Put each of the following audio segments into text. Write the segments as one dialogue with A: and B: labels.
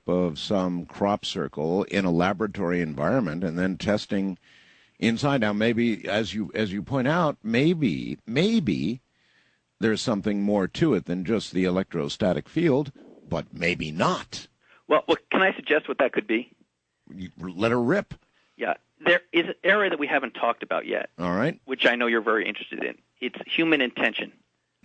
A: of some crop circle in a laboratory environment and then testing inside. Now, maybe, as you point out, maybe there's something more to it than just the electrostatic field, but maybe not.
B: Well, can I suggest what that could be?
A: Let her rip.
B: Yeah. There is an area that we haven't talked about yet.
A: All right.
B: Which I know you're very interested in. It's human intention.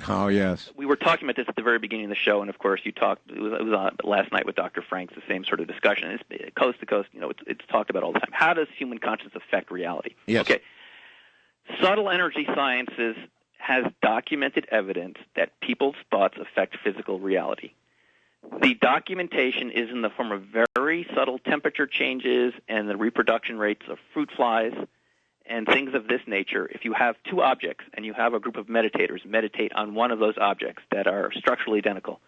A: Oh, yes.
B: We were talking about this at the very beginning of the show, and of course you talked. It was on last night with Dr. Franks, the same sort of discussion. It's coast to coast. It's talked about all the time. How does human consciousness affect reality?
A: Yes.
B: Okay. Subtle energy sciences has documented evidence that people's thoughts affect physical reality. The documentation is in the form of very subtle temperature changes and the reproduction rates of fruit flies and things of this nature. If you have two objects and you have a group of meditators meditate on one of those objects that are structurally identical,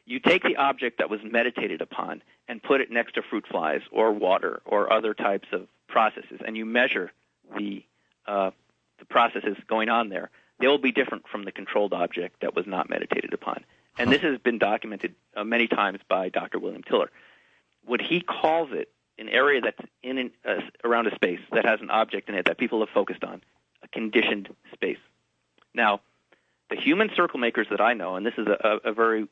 B: you take the object that was meditated upon and put it next to fruit flies or water or other types of processes, and you measure the processes going on there. They will be different from the controlled object that was not meditated upon. And this has been documented many times by Dr. William Tiller. What he calls it, an area that's around a space that has an object in it that people have focused on, a conditioned space. Now, the human circle makers that I know, and this is a very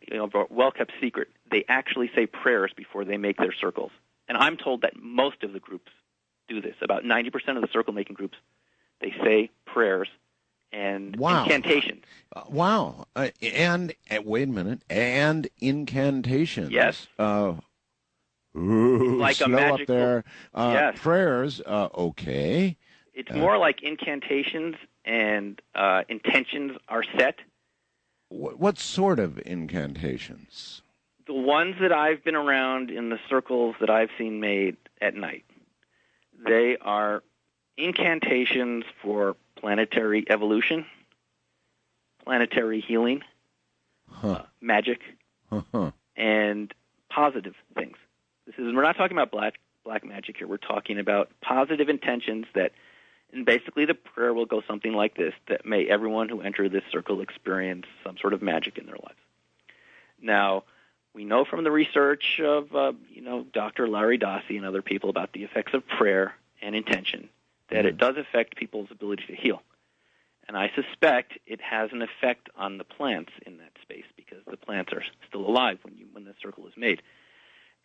B: well-kept secret, they actually say prayers before they make their circles. And I'm told that most of the groups do this. About 90% of the circle-making groups, they say prayers and incantations.
A: Wow. And, wait a minute, and incantations.
B: Yes.
A: Like
B: slow
A: a magical, up there.
B: Yes.
A: Prayers, okay.
B: It's more like incantations and intentions are set.
A: What sort of incantations?
B: The ones that I've been around in the circles that I've seen made at night. They are incantations for planetary evolution, planetary healing, magic, and positive things. We're not talking about black magic here. We're talking about positive intentions and basically the prayer will go something like this, that may everyone who enter this circle experience some sort of magic in their lives. Now, we know from the research of, Dr. Larry Dossey and other people about the effects of prayer and intention, that it does affect people's ability to heal. And I suspect it has an effect on the plants in that space because the plants are still alive when the circle is made.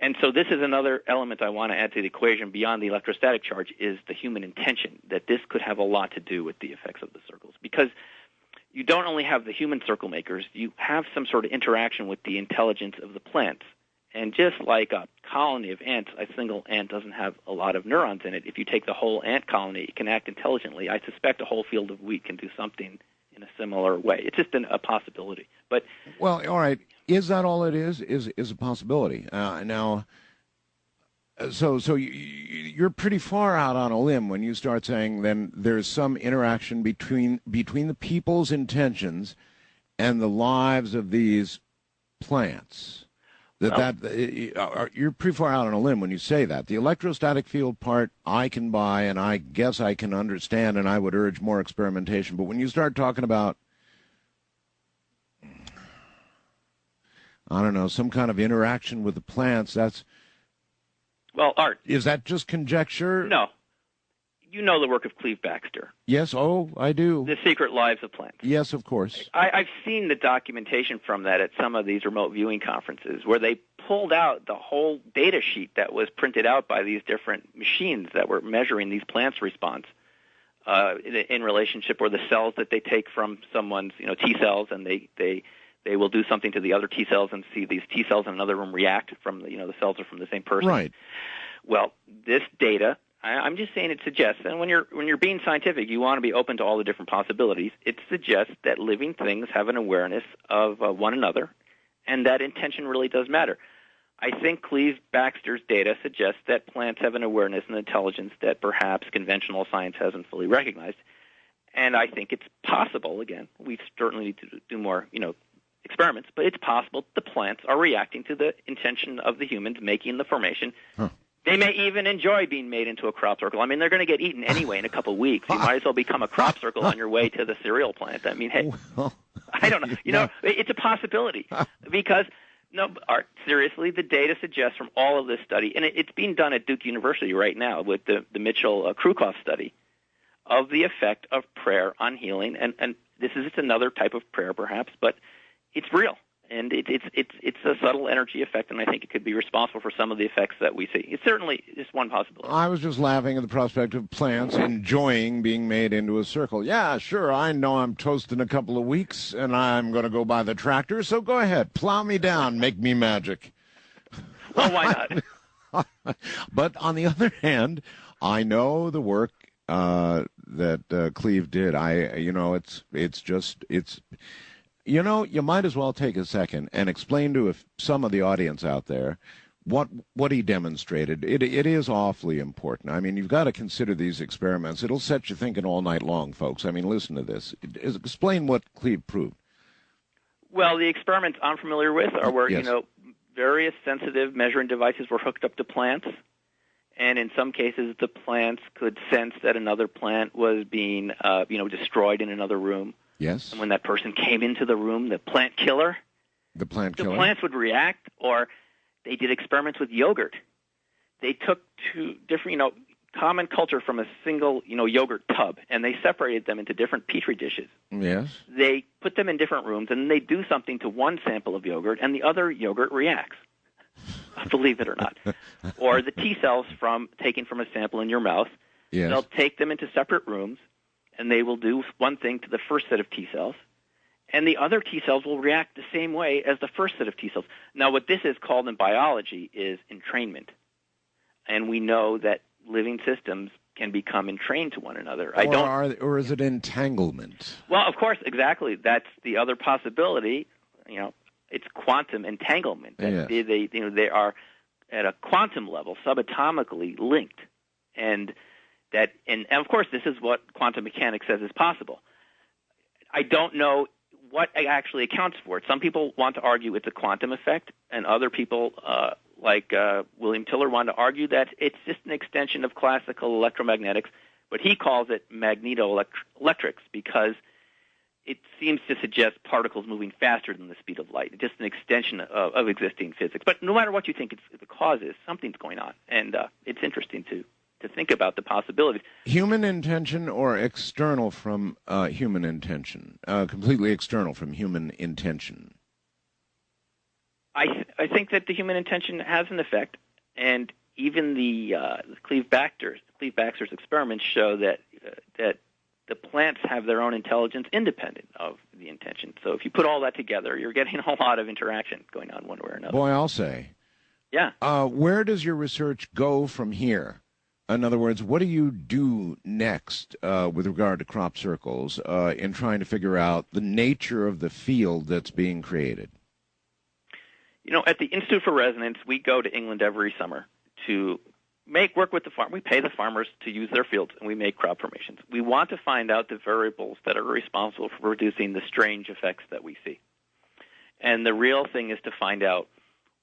B: And so this is another element I want to add to the equation beyond the electrostatic charge is the human intention, that this could have a lot to do with the effects of the circles. Because you don't only have the human circle makers, you have some sort of interaction with the intelligence of the plants. And just like a colony of ants, a single ant doesn't have a lot of neurons in it. If you take the whole ant colony, it can act intelligently. I suspect a whole field of wheat can do something in a similar way. It's just a possibility. But
A: well, all right. Is that all it is a possibility? Now, so you're pretty far out on a limb when you start saying then there's some interaction between the people's intentions and the lives of these plants. You're pretty far out on a limb when you say that. The electrostatic field part I can buy and I guess I can understand, and I would urge more experimentation. But when you start talking about, I don't know, some kind of interaction with the plants, that's...
B: Well, Art...
A: Is that just conjecture?
B: No. You know the work of Cleve Baxter.
A: Yes, I do.
B: The Secret Lives of Plants.
A: Yes, of course.
B: I've seen the documentation from that at some of these remote viewing conferences where they pulled out the whole data sheet that was printed out by these different machines that were measuring these plants' response in relationship, or the cells that they take from someone's T cells, and they will do something to the other T cells and see these T cells in another room react from the cells are from the same person.
A: Right.
B: Well, this data, I'm just saying it suggests, and when you're being scientific, you want to be open to all the different possibilities. It suggests that living things have an awareness of one another, and that intention really does matter. I think Cleve Baxter's data suggests that plants have an awareness and intelligence that perhaps conventional science hasn't fully recognized. And I think it's possible, again, we certainly need to do more, experiments, but it's possible the plants are reacting to the intention of the humans making the formation.
A: Huh.
B: They may even enjoy being made into a crop circle. I mean, they're going to get eaten anyway in a couple of weeks. You might as well become a crop circle on your way to the cereal plant. I mean, hey, I don't know. It's a possibility because No, Art, seriously, the data suggests from all of this study, and it's being done at Duke University right now with the Mitchell-Krukoff study, of the effect of prayer on healing. And this is another type of prayer, perhaps, but it's real. And it's a subtle energy effect, and I think it could be responsible for some of the effects that we see. It certainly is one possibility.
A: I was just laughing at the prospect of plants enjoying being made into a circle. Yeah, sure, I know I'm toast in a couple of weeks, and I'm going to go buy the tractor, so go ahead, plow me down, make me magic.
B: Well, why
A: not? But on the other hand, I know the work that Cleve did. You might as well take a second and explain to some of the audience out there what he demonstrated. It is awfully important. I mean, you've got to consider these experiments. It'll set you thinking all night long, folks. I mean, listen to this. Explain what Cleve proved.
B: Well, the experiments I'm familiar with are where,
A: yes.
B: Various sensitive measuring devices were hooked up to plants, and in some cases the plants could sense that another plant was being, destroyed in another room.
A: Yes.
B: And when that person came into the room, the plants would react. Or they did experiments with yogurt. They took two different, common culture from a single, yogurt tub, and they separated them into different petri dishes.
A: Yes.
B: They put them in different rooms, and they do something to one sample of yogurt, and the other yogurt reacts. Believe it or not. Or the T cells taken from a sample in your mouth.
A: Yes.
B: They'll take them into separate rooms, and they will do one thing to the first set of T cells, and the other T cells will react the same way as the first set of T cells. Now, what this is called in biology is entrainment, and we know that living systems can become entrained to one another.
A: Or is it entanglement?
B: Well, of course, exactly. That's the other possibility. It's quantum entanglement.
A: Yes.
B: They are at a quantum level, subatomically linked, and of course, this is what quantum mechanics says is possible. I don't know what actually accounts for it. Some people want to argue it's a quantum effect, and other people, like William Tiller, want to argue that it's just an extension of classical electromagnetics, but he calls it magnetoelectrics because it seems to suggest particles moving faster than the speed of light. It's just an extension of existing physics. But no matter what you think the cause is, something's going on, and it's interesting to think about the possibilities.
A: Human intention or external from human intention? Completely external from human intention?
B: I think that the human intention has an effect, and even the Cleve Baxter's experiments show that the plants have their own intelligence independent of the intention. So if you put all that together, you're getting a lot of interaction going on one way or another.
A: Boy, I'll say.
B: Yeah.
A: Where does your research go from here? In other words, what do you do next with regard to crop circles in trying to figure out the nature of the field that's being created?
B: At the Institute for Resonance, we go to England every summer to work with the farm. We pay the farmers to use their fields, and we make crop formations. We want to find out the variables that are responsible for producing the strange effects that we see. And the real thing is to find out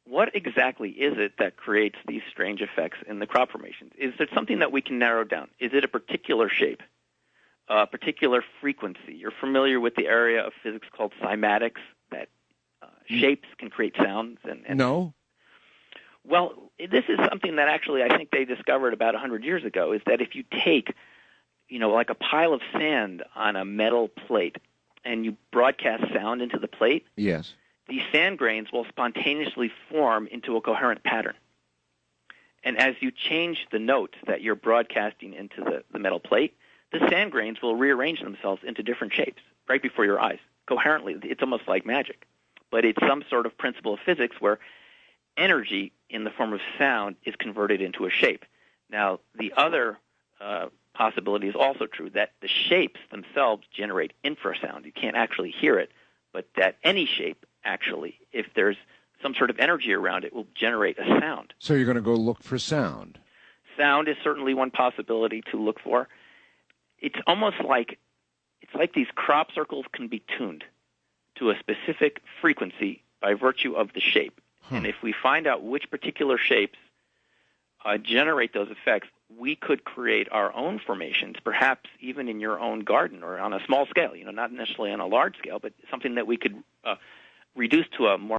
B: what exactly is it that creates these strange effects in the crop formations. Is there something that we can narrow down? Is it a particular shape, a particular frequency? You're familiar with the area of physics called cymatics, that shapes can create sounds. And
A: No.
B: Well, this is something that actually I think they discovered about 100 years ago, is that if you take, like a pile of sand on a metal plate and you broadcast sound into the plate,
A: Yes.
B: these sand grains will spontaneously form into a coherent pattern. And as you change the notes that you're broadcasting into the metal plate, the sand grains will rearrange themselves into different shapes right before your eyes, coherently. It's almost like magic. But it's some sort of principle of physics where energy in the form of sound is converted into a shape. Now, the other possibility is also true, that the shapes themselves generate infrasound. You can't actually hear it, but that any shape, actually, if there's some sort of energy around it, will generate a sound.
A: So you're going to go look for sound.
B: Sound is certainly one possibility to look for. It's almost like these crop circles can be tuned to a specific frequency by virtue of the shape. And if we find out which particular shapes generate those effects, we could create our own formations, perhaps even in your own garden or on a small scale, not necessarily on a large scale, but something that we could reduce to a more